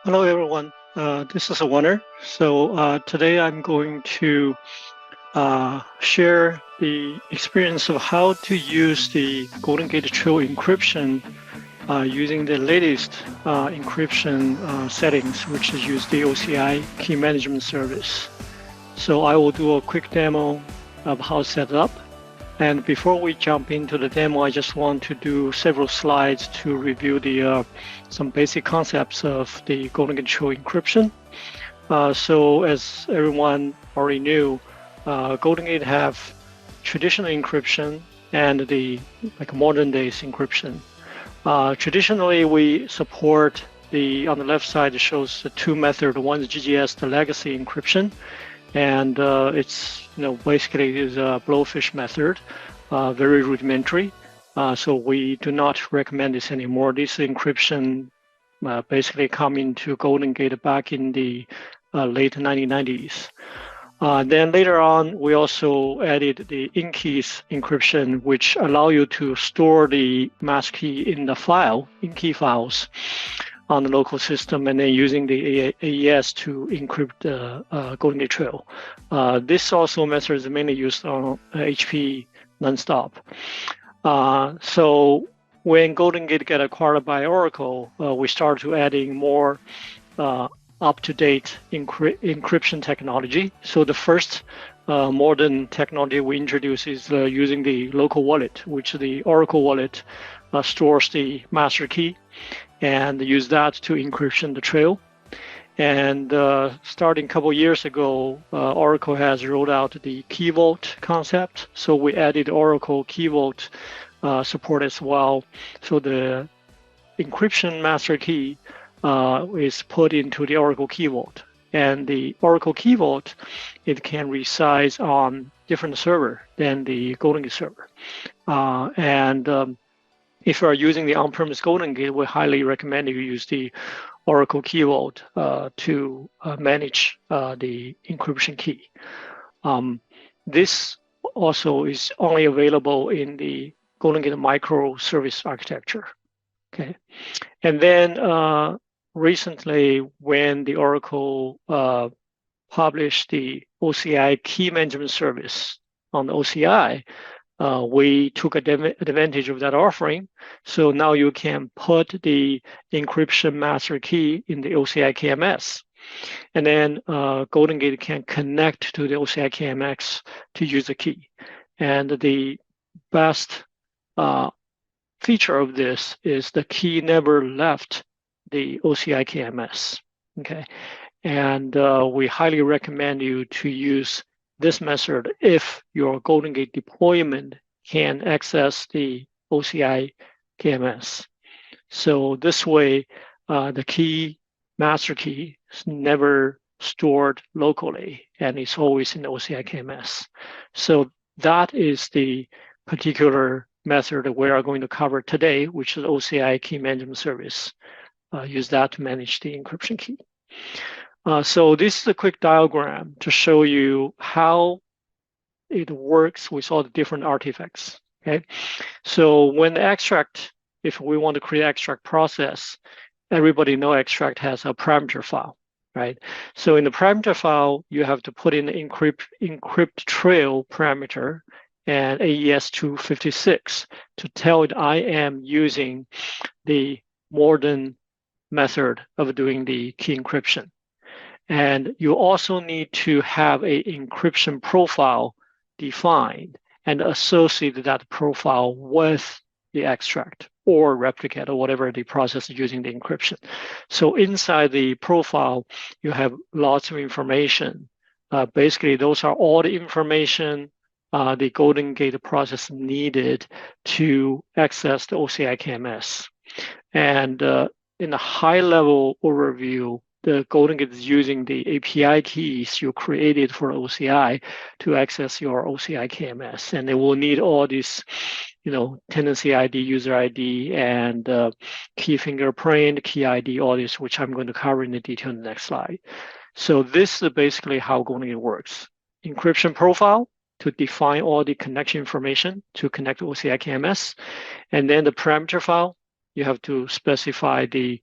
Hello, everyone. This is Werner. Today I'm going to share the experience of how to use the Golden Gate Trail encryption using the latest encryption settings, which is use the OCI Key Management Service. So I will do a quick demo of how to set it up. And before we jump into the demo, I just want to do several slides to review the some basic concepts of the Golden Gate Trail encryption. So as everyone already knew, Golden Gate have traditional encryption and the modern days encryption. Traditionally, we support on the left side, it shows the two methods. One is GGS, the legacy encryption, and it's basically is a blowfish method, very rudimentary. So we do not recommend this anymore. This encryption basically come into Golden Gate back in the late 1990s. Then later on, we also added the in-keys encryption, which allow you to store the master key in the file, in-key files, on the local system, and then using the AES to encrypt the Golden Gate Trail. This also method is mainly used on HP nonstop. So when Golden Gate got acquired by Oracle, we started to adding more up-to-date encryption technology. So the first modern technology we introduced is using the local wallet, which the Oracle wallet stores the master key and use that to encryption the trail. And starting a couple years ago, Oracle has rolled out the Key Vault concept. So we added Oracle Key Vault support as well. So the encryption master key is put into the Oracle Key Vault. And the Oracle Key Vault, it can reside on different server than the Golden Gate server. If you are using the on-premise Golden Gate, we highly recommend you use the Oracle Key Vault to manage the encryption key. This also is only available in the Golden Gate microservice architecture. Okay, and then recently, when the Oracle published the OCI Key Management Service on the OCI, we took advantage of that offering. So now you can put the encryption master key in the OCI KMS. And then Golden Gate can connect to the OCI KMS to use the key. And the best feature of this is the key never left the OCI KMS. Okay. And we highly recommend you to use this method if your Golden Gate deployment can access the OCI KMS. So this way, the key, master key, is never stored locally, and it's always in the OCI KMS. So that is the particular method that we are going to cover today, which is OCI Key Management Service. Use that to manage the encryption key. So this is a quick diagram to show you how it works with all the different artifacts. Okay, so when the extract, if we want to create extract process, everybody know extract has a parameter file, right? So in the parameter file, you have to put in the encrypt trail parameter and AES 256 to tell it I am using the modern method of doing the key encryption. And you also need to have an encryption profile defined and associate that profile with the extract or replicate or whatever the process is using the encryption. So inside the profile, you have lots of information. Basically, those are all the information the Golden Gate process needed to access the OCI KMS. And in a high-level overview, the Golden Gate is using the API keys you created for OCI to access your OCI KMS. And they will need all these, tenancy ID, user ID, and key fingerprint, key ID, all this, which I'm going to cover in the detail in the next slide. So this is basically how Golden Gate works. Encryption profile to define all the connection information to connect to OCI KMS. And then the parameter file, you have to specify the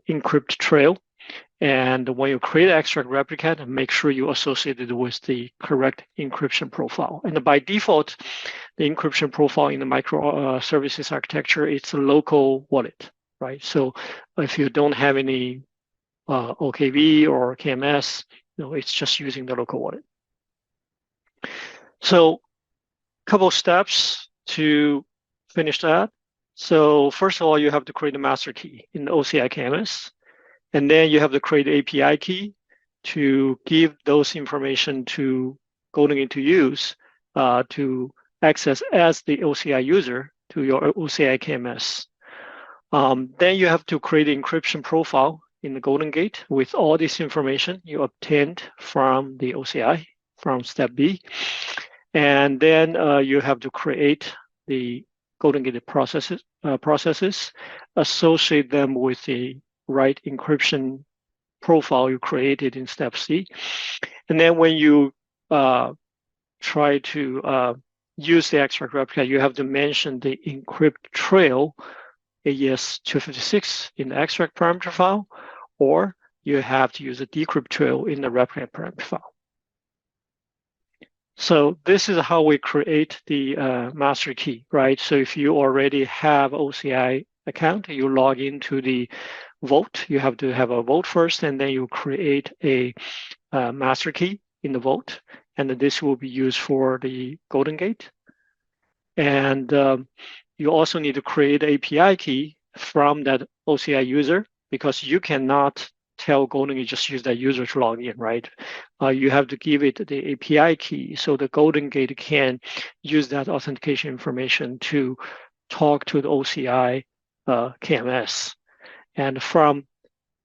encrypt trail. And when you create an extract replicate, make sure you associate it with the correct encryption profile. And by default, the encryption profile in the microservices architecture, it's a local wallet, right? So if you don't have any OKV or KMS, it's just using the local wallet. So a couple steps to finish that. So first of all, you have to create a master key in the OCI KMS. And then you have to create an API key to give those information to GoldenGate to use to access as the OCI user to your OCI KMS. Then you have to create an encryption profile in the GoldenGate with all this information you obtained from the OCI from step B. And then you have to create the GoldenGate processes, associate them with the right encryption profile you created in step C. And then when you try to use the extract replica, you have to mention the encrypt trail AES-256 in the extract parameter file, or you have to use a decrypt trail in the replica parameter file. So this is how we create the master key, right? So if you already have OCI account, you log into the Vault. You have to have a Vault first, and then you create a master key in the Vault, and this will be used for the GoldenGate. And you also need to create an API key from that OCI user, because you cannot tell GoldenGate just use that user to log in, right? You have to give it the API key so the GoldenGate can use that authentication information to talk to the OCI KMS. And from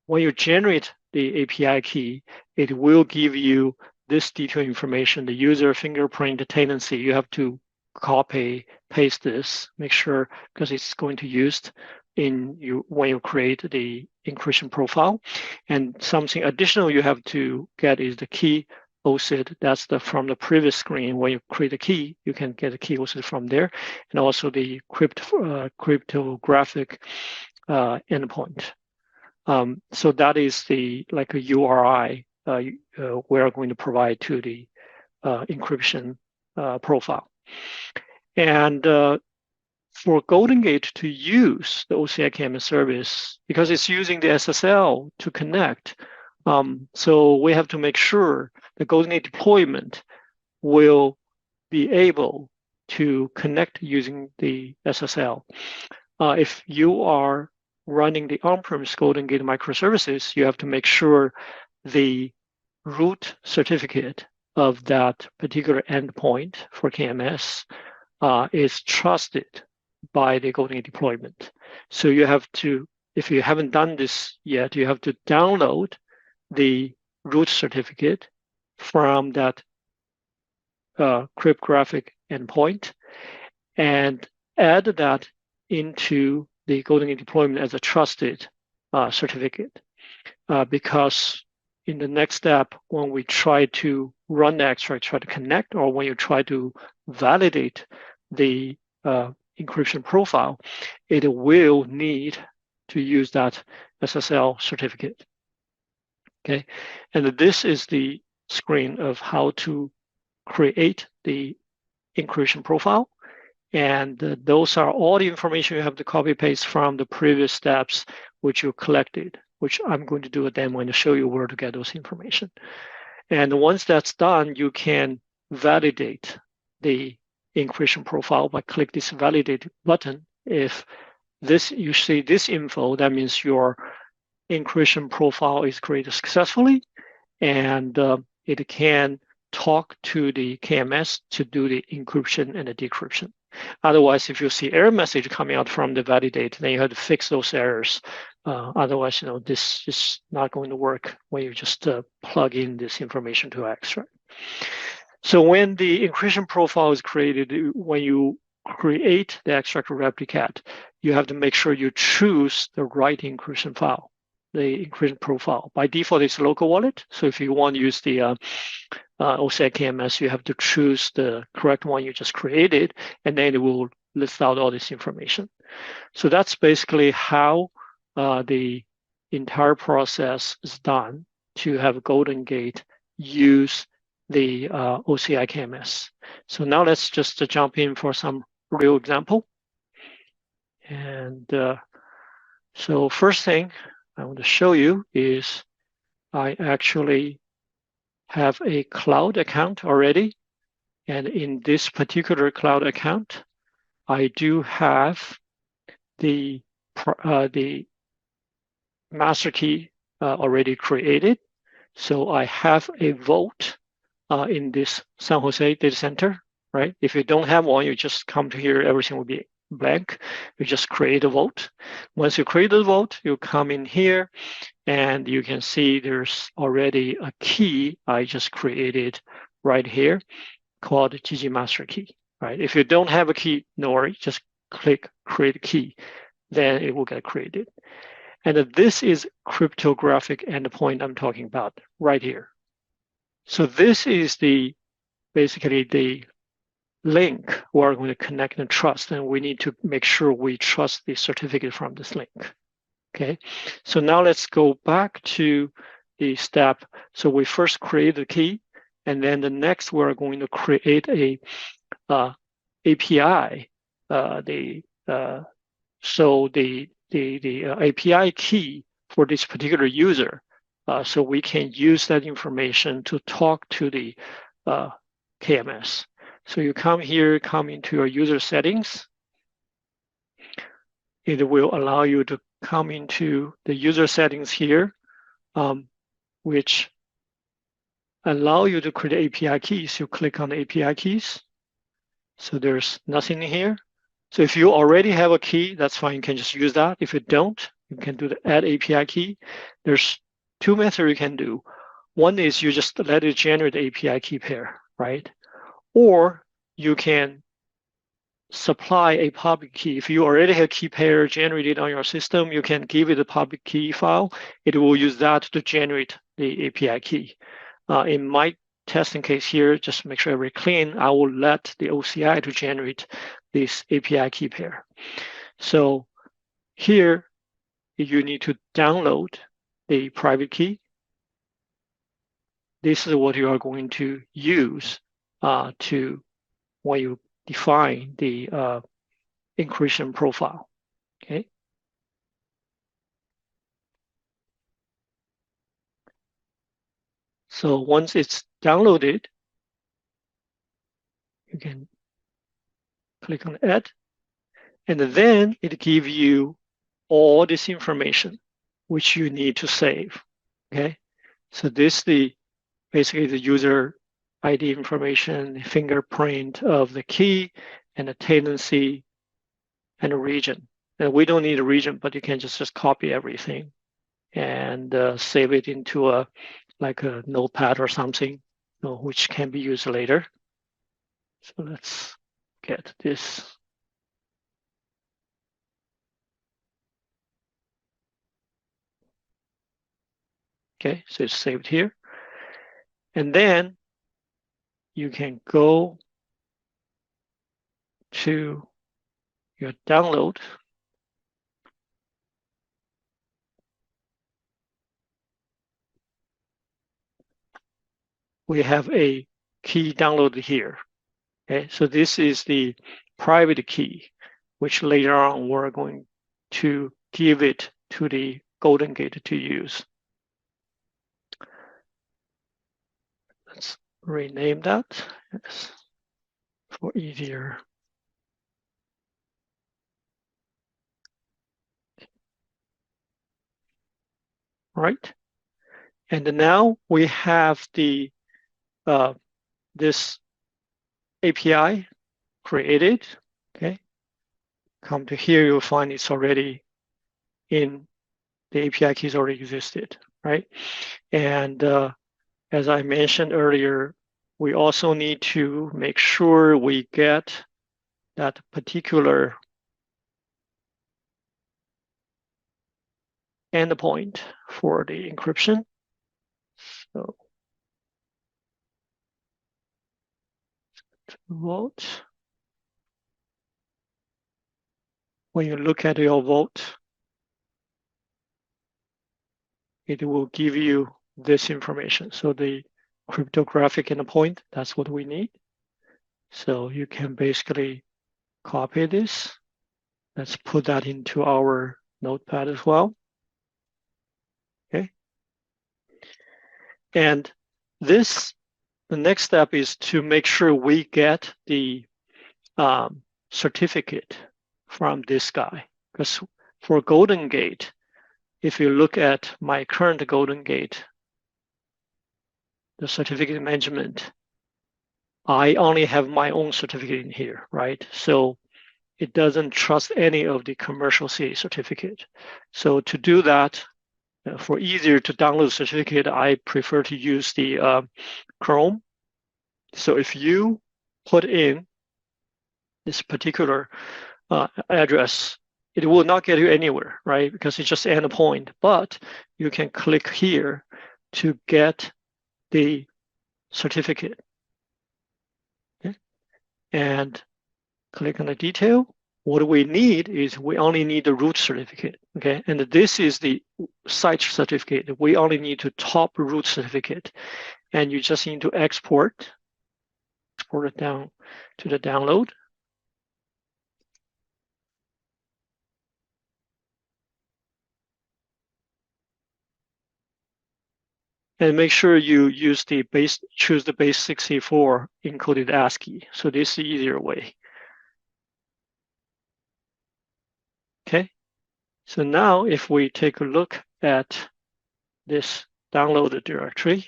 when you generate the API key, it will give you this detailed information, the user fingerprint tenancy. You have to copy, paste this, make sure, because it's going to used in you when you create the encryption profile. And something additional you have to get is the key OCID. That's from the previous screen. When you create a key, you can get a key OCID from there, and also the cryptographic endpoint. So that is like a URI we're going to provide to the encryption profile. And for GoldenGate to use the OCI KMS service, because it's using the SSL to connect, so we have to make sure the GoldenGate deployment will be able to connect using the SSL. If you are running the on-premise GoldenGate microservices, you have to make sure the root certificate of that particular endpoint for KMS is trusted by the GoldenGate deployment. So you have to, if you haven't done this yet, you have to download the root certificate from that cryptographic endpoint and add that into the GoldenGate deployment as a trusted certificate. Because in the next step, when we try to run the extract, try to connect, or when you try to validate the encryption profile, it will need to use that SSL certificate. Okay, and this is the screen of how to create the encryption profile. And those are all the information you have to copy paste from the previous steps which you collected, which I'm going to do a demo and show you where to get those information. And once that's done, you can validate the encryption profile by click this validate button. If you see this info, that means your encryption profile is created successfully, and it can talk to the KMS to do the encryption and the decryption. Otherwise, if you see error message coming out from the validate, then you have to fix those errors. Otherwise, this is not going to work when you just plug in this information to extract. So when the encryption profile is created, when you create the extract replicate, you have to make sure you choose the right encryption file, the encryption profile. By default, it's local wallet. So if you want to use the OCI KMS, you have to choose the correct one you just created, and then it will list out all this information. So that's basically how the entire process is done to have Golden Gate use the OCI KMS. So now let's just jump in for some real example. And so first thing I want to show you is I actually have a cloud account already. And in this particular cloud account, I do have the master key already created. So I have a vault in this San Jose data center, right? If you don't have one, you just come to here, everything will be blank. You just create a vault. Once you create a vault, you come in here and you can see there's already a key I just created right here called GG master key, right? If you don't have a key, no worry, just click create key, then it will get created. And this is cryptographic endpoint I'm talking about right here. So this is basically the link we're going to connect and trust, and we need to make sure we trust the certificate from this link. Okay, so now let's go back to the step. So we first create the key, and then the next we're going to create a API. So the API key for this particular user, so we can use that information to talk to the KMS. So you come here, come into your user settings. It will allow you to come into the user settings here, which allow you to create API keys. You click on the API keys. So there's nothing here. So if you already have a key, that's fine. You can just use that. If you don't, you can do the add API key. There's two methods you can do. One is you just let it generate the API key pair, right? Or you can supply a public key. If you already have key pair generated on your system, you can give it a public key file. It will use that to generate the API key. In my testing case here, just to make sure everything clean, I will let the OCI to generate this API key pair. So here, you need to download the private key. This is what you are going to use to when you define the encryption profile. Okay. So once it's downloaded, you can click on Add, and then it gives you all this information which you need to save. Okay. So this is basically the user ID information, fingerprint of the key, and the tenancy and a region. And we don't need a region, but you can just copy everything and save it into a notepad or something, which can be used later. So let's get this. Okay, so it's saved here. And then you can go to your download. We have a key downloaded here. Okay, so this is the private key, which later on we're going to give it to the Golden Gate to use. Let's rename that for easier. Right, and now we have the this API created. Okay, come to here, you'll find it's already in the API keys already existed, right? And as I mentioned earlier, we also need to make sure we get that particular endpoint for the encryption. So vault. When you look at your vault, it will give you this information. So the cryptographic endpoint, that's what we need. So you can basically copy this. Let's put that into our notepad as well. Okay. And this, the next step is to make sure we get the certificate from this guy. Because for Golden Gate, if you look at my current Golden Gate, the certificate management, I only have my own certificate in here, right? So it doesn't trust any of the commercial CA certificate. So to do that, for easier to download certificate, I prefer to use the Chrome. So if you put in this particular address, it will not get you anywhere, right? Because it's just an endpoint, but you can click here to get the certificate. Okay? And click on the detail. What we need is we only need the root certificate, okay? And this is the site certificate. We only need to top root certificate. And you just need to export it down to the download. And make sure you use the choose the base 64 encoded ASCII. So this is the easier way. Okay. So now if we take a look at this downloaded directory,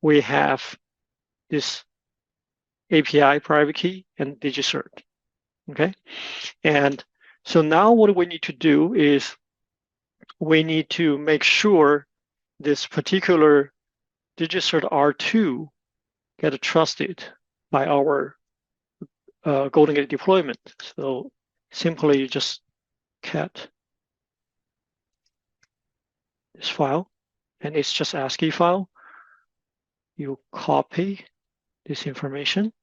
we have this API private key and DigiCert. Okay. And so now what we need to do is we need to make sure this particular DigiCert R2 get trusted by our Golden Gate deployment. So simply you just cat this file, and it's just ASCII file. You copy this information,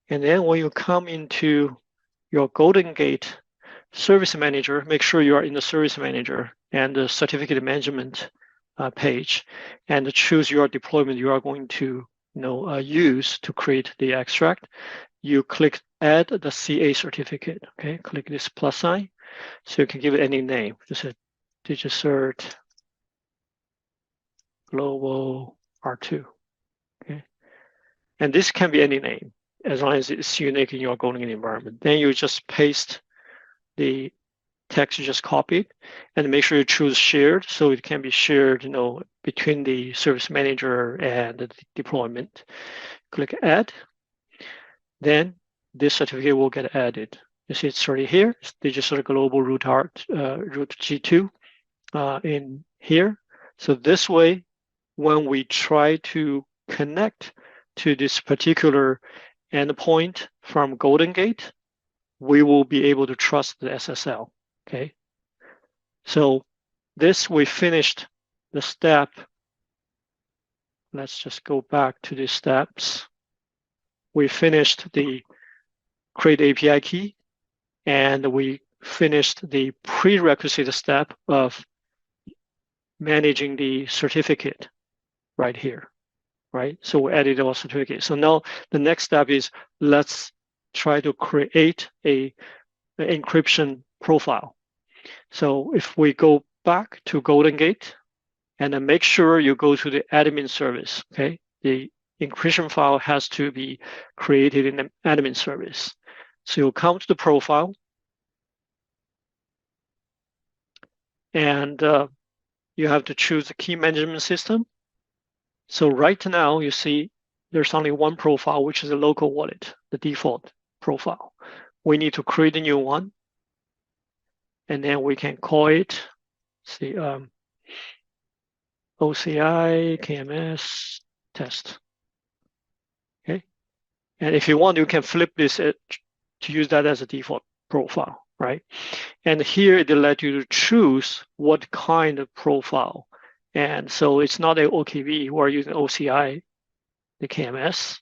and then when you come into your Golden Gate Service Manager, make sure you are in the Service Manager and the Certificate Management page, and choose your deployment you are going to use to create the extract. You click Add the CA certificate. Okay, click this plus sign, so you can give it any name. Just a DigiCert Global R2. Okay, and this can be any name as long as it's unique in your Golden Gate environment. Then you just paste the text you just copied, and make sure you choose shared, so it can be shared, between the service manager and the deployment. Click Add. Then this certificate will get added. You see it's already here. It's DigiCert Global root G2 in here. So this way, when we try to connect to this particular endpoint from Golden Gate, we will be able to trust the SSL. Okay. So this, we finished the step. Let's just go back to the steps. We finished the create API key, and we finished the prerequisite step of managing the certificate right here, right? So we added our certificate. So now the next step is let's try to create an encryption profile. So if we go back to Golden Gate, and then make sure you go to the admin service, okay? The encryption file has to be created in the admin service. So you'll come to the profile, and you have to choose the key management system. So right now you see there's only one profile, which is a local wallet, the default profile. We need to create a new one, and then we can call it, see, OCI KMS test. Okay, and if you want, you can flip this to use that as a default profile, right? And here it let you choose what kind of profile. And so it's not a OKV, we're using OCI, the KMS.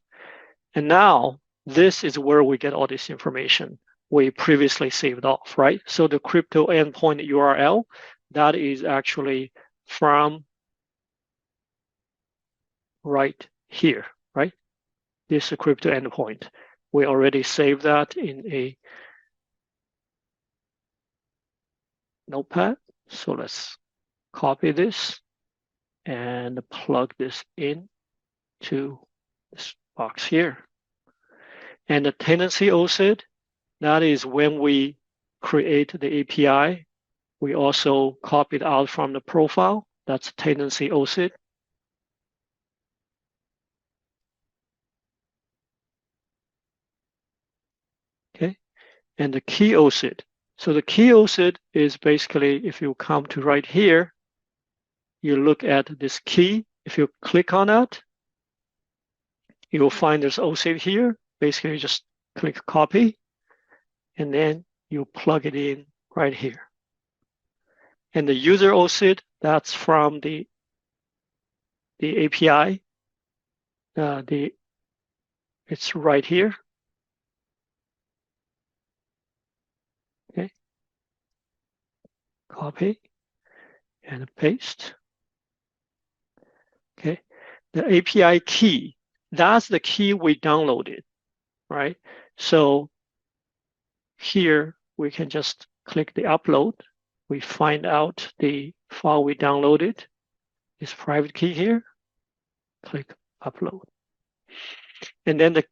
And now this is where we get all this information. we previously saved off, right? So the crypto endpoint URL, that is actually from right here, right? This is crypto endpoint. We already saved that in a notepad. So let's copy this and plug this in to this box here. And the tenancy OSID, that is when we create the API, we also copied out from the profile. That's tenancy OSID. Okay, and the key OSID. So the key OSID is basically, if you come to right here, you look at this key. If you click on that, you will find there's OSID here. Basically, you just click copy, and then you plug it in right here. And the user OSID, that's from the API. It's right here. Okay, copy and paste. Okay, the API key, that's the key we downloaded, right? So here we can just click the upload. We find out the file we downloaded, this private key here, click upload. And then the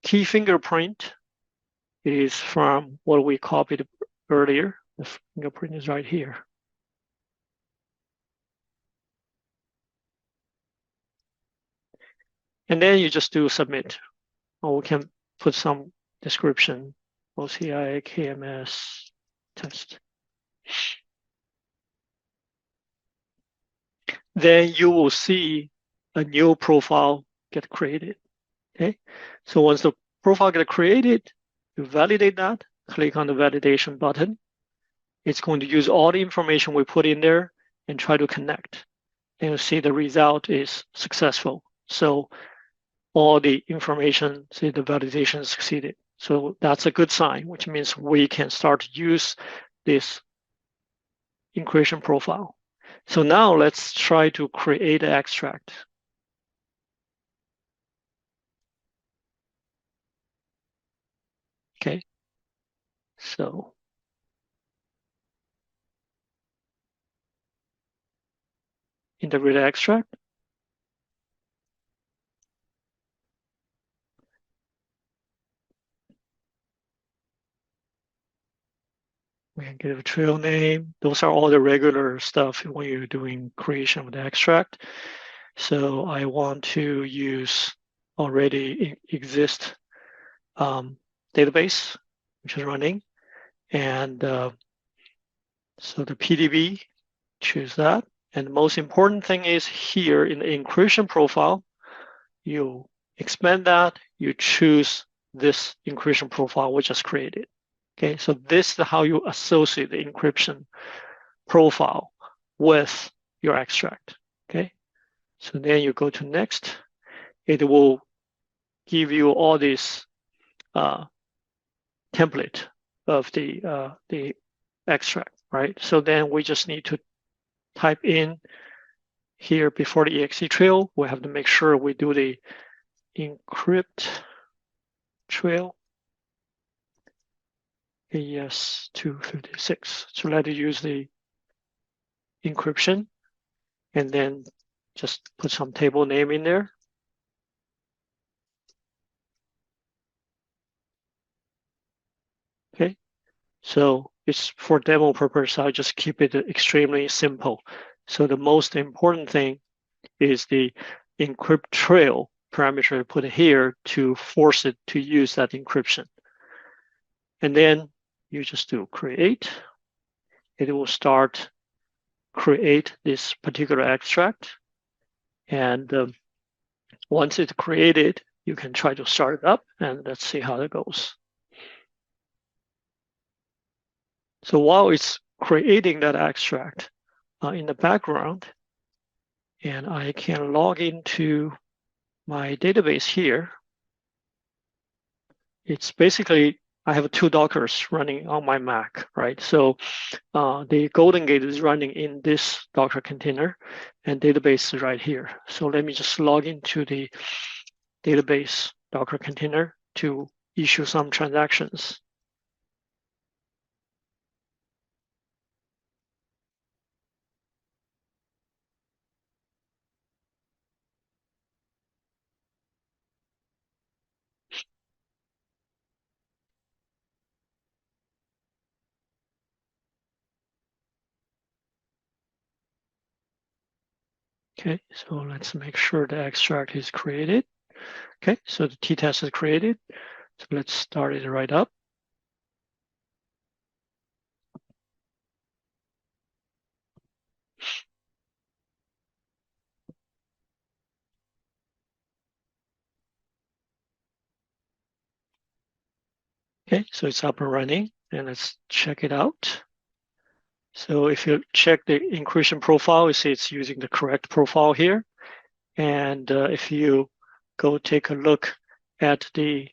key fingerprint is from what we copied earlier. The fingerprint is right here. And then you just do submit, or we can put some description, OCI KMS test. Then you will see a new profile get created. Okay, so once the profile gets created, you validate that, click on the validation button. It's going to use all the information we put in there and try to connect. And you see the result is successful. So all the information, say the validation succeeded. So that's a good sign, which means we can start to use this encryption profile. So now let's try to create an extract. Okay, so in the read extract, we can give a trail name. Those are all the regular stuff when you're doing creation of the extract. So I want to use already exist database, which is running. And so the PDB, choose that. And the most important thing is here in the encryption profile, you expand that, you choose this encryption profile we just created. Okay, so this is how you associate the encryption profile with your extract. Okay, so then you go to next. It will give you all this template of the extract, right? So then we just need to type in here before the exe trail. We have to make sure we do the encrypt trail AES 256. So let it use the encryption and then just put some table name in there. Okay, so it's for demo purpose, I just keep it extremely simple. So the most important thing is the encrypt trail parameter put here to force it to use that encryption. And then you just do create. It will start create this particular extract. And once it's created, you can try to start it up and let's see how that goes. So while it's creating that extract in the background, and I can log into my database here, it's basically I have two Dockers running on my Mac, right? So the Golden Gate is running in this Docker container, and database is right here. So let me just log into the database Docker container to issue some transactions. Okay, so let's make sure the extract is created. Okay, so the t-test is created. So let's start it right up. Okay, so it's up and running, and let's check it out. So if you check the encryption profile, you see it's using the correct profile here. And if you go take a look at the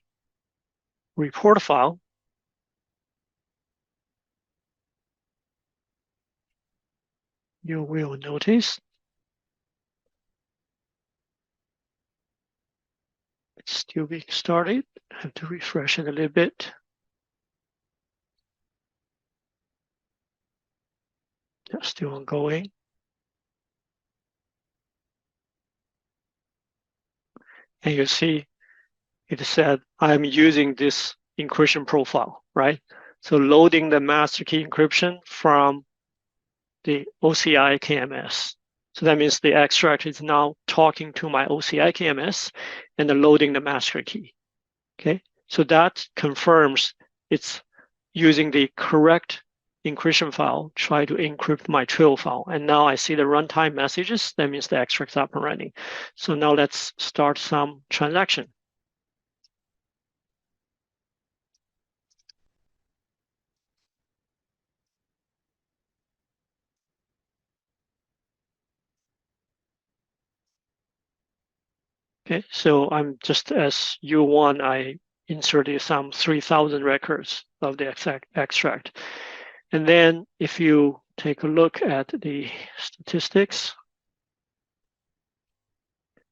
report file, you will notice it's still being started. I have to refresh it a little bit. Yeah, still ongoing. And you see it said I'm using this encryption profile, right? So loading the master key encryption from the OCI KMS. So that means the extract is now talking to my OCI KMS and loading the master key. Okay, so that confirms it's using the correct encryption file, try to encrypt my trail file. And now I see the runtime messages. That means the extract's up and running. So now let's start some transaction. Okay, so I'm just as U1, I inserted some 3,000 records of the extract. And then if you take a look at the statistics,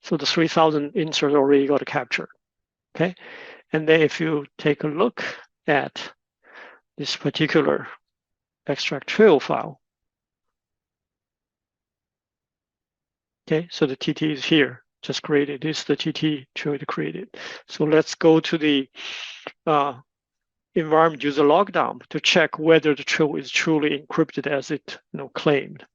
so the 3,000 inserts already got captured. Okay, and then if you take a look at this particular extract trail file, okay, so the TT is here, just created. This is the TT trail created. So let's go to the environment user logdown to check whether the trail is truly encrypted as it claimed.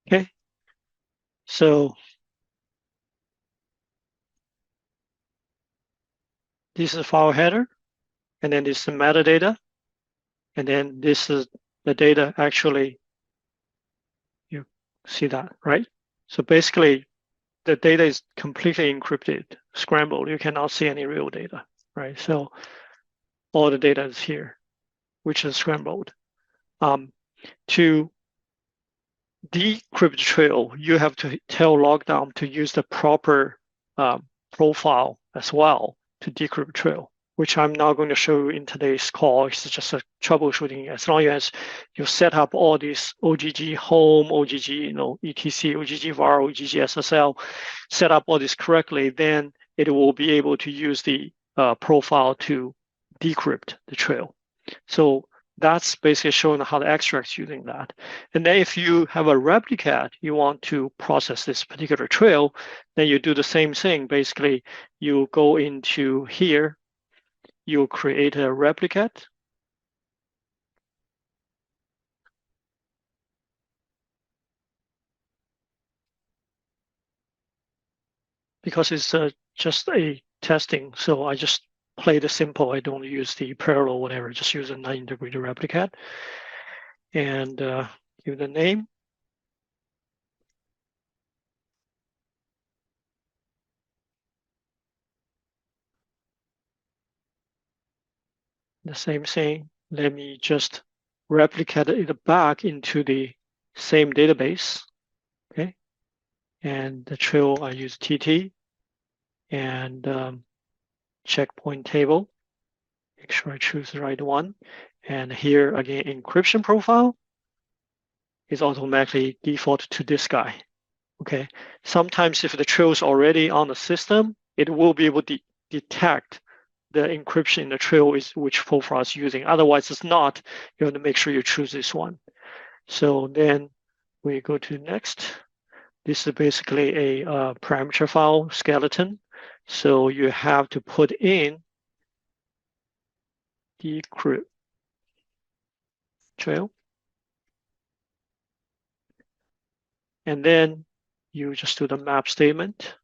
Okay, so this is the file header, and then this is the metadata, and then this is the data actually, you see that, right? So basically, the data is completely encrypted, scrambled. You cannot see any real data, right? So all the data is here, which is scrambled. To decrypt trail, you have to tell lockdown to use the proper profile as well to decrypt trail, which I'm not going to show you in today's call. It's just a troubleshooting. As long as you set up all these OGG home, OGG, etc, OGG var, OGG SSL, set up all this correctly, then it will be able to use the profile to decrypt the trail. So that's basically showing how the extract's using that. And then if you have a replicate, you want to process this particular trail, then you do the same thing. Basically, you go into here you'll create a replicate. Because it's just a testing, so I just play the simple. I don't use the parallel, whatever, just use a non-integrated replicate and give the name. The same thing, let me just replicate it back into the same database, okay? And the trail, I use TT and checkpoint table. Make sure I choose the right one. And here again, encryption profile is automatically default to this guy, okay? Sometimes if the trail is already on the system, it will be able to detect the encryption in the trail is which profile is using. Otherwise, it's not. You have to make sure you choose this one. So then we go to next. This is basically a parameter file skeleton. So you have to put in decrypt trail. And then you just do the map statement.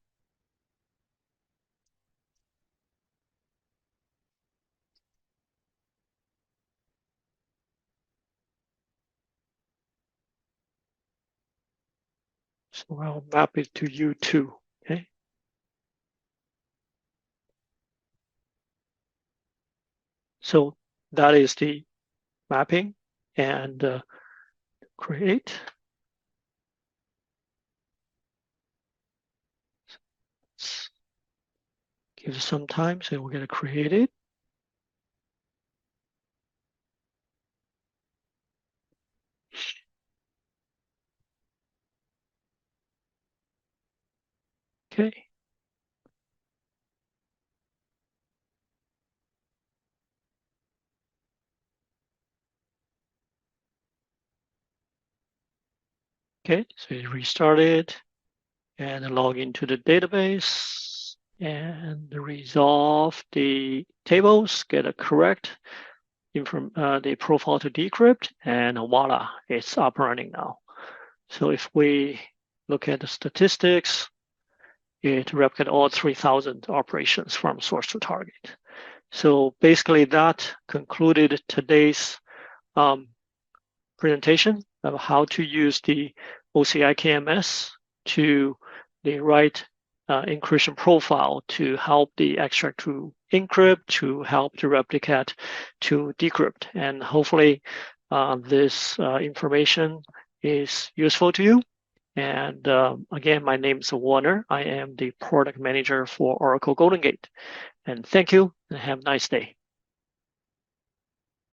So I'll map it to U2, okay? So that is the mapping and create. Give it some time, so we're going to create it. Okay. Okay, so you restart it and log into the database and resolve the tables, get a correct the profile to decrypt, and voila, it's up and running now. So if we look at the statistics, it replicated all 3,000 operations from source to target. So basically that concluded today's presentation of how to use the OCI KMS to the right encryption profile to help the extract to encrypt, to help the replicate to decrypt. And hopefully this information is useful to you. And again, my name is Werner. I am the product manager for Oracle Golden Gate. And thank you and have a nice day.